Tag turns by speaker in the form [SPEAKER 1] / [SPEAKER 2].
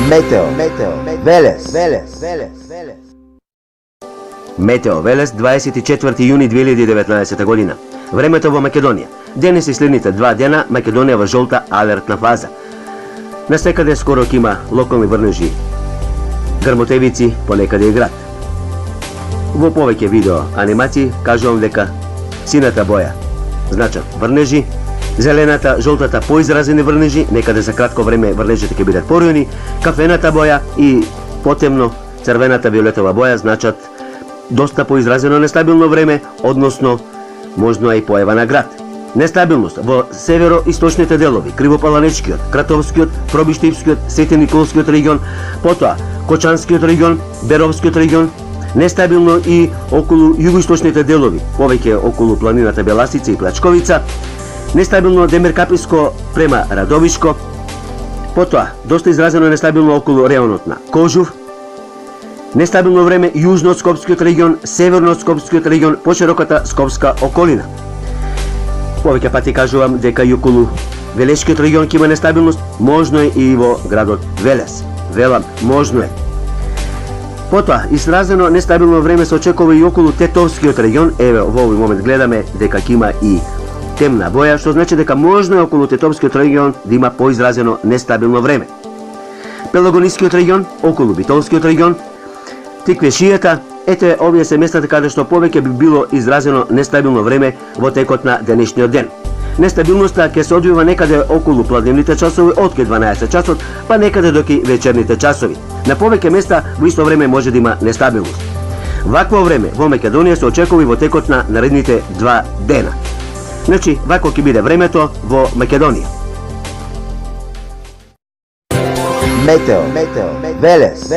[SPEAKER 1] Метео Велес. Метео Велес, 24 јуни 2019 година. Времето во Македонија. Денес и следните 2 дена Македонија во жолта алертна фаза. Насекаде скоро ќе има локални врнежи, грмотевици, понекаде и град. Во повеќе видео анимации кажувам дека сината боја значат врнежи, зелената, жолтата поизразени врнежи, некаде за кратко време врнежите ќе бидат поројни, кафената боја и потемно црвената виолетова боја значат доста поизразено нестабилно време, односно можно и појава на град. Нестабилност во северо-источните делови, Кривопаланечкиот, Кратовскиот, Пробиштипскиот, Свети Николскиот регион, потоа Кочанскиот регион, Беровскиот регион, нестабилно и околу југоисточните делови, повеќе околу планината Беласица и Плачковица, нестабилно Демеркаписко према Радовишко, потоа доста изразено нестабилно околу реонот на Кожув, нестабилно време јужно од Скопскиот регион, северно од Скопскиот регион, пошироката Скопска околина. Повеќе пати кажувам дека и околу Велешкиот регион ќе има нестабилност, можно е и во градот Велес. Велам, можно е. Потоа, изразено нестабилно време се очекува и околу Тетовскиот регион. Еве, во овој момент гледаме дека ќе има и темна боја, што значи дека можно е околу Тетовскиот регион да има поизразено нестабилно време. Пелагонискиот регион, околу Битолскиот регион, Тиквешијата, ете овие се местата каде што повеќе би било изразено нестабилно време во текот на денешниот ден. Нестабилноста ќе се одвива некаде околу пладневните часови од 12 часот, па некаде до вечерните часови. На повеќе места во исто време може да има нестабилност. Вакво време во Македонија се очекува и во текот на наредните 2 дена. Значи, вако ќе биде времето во Македонија. Метео Велес.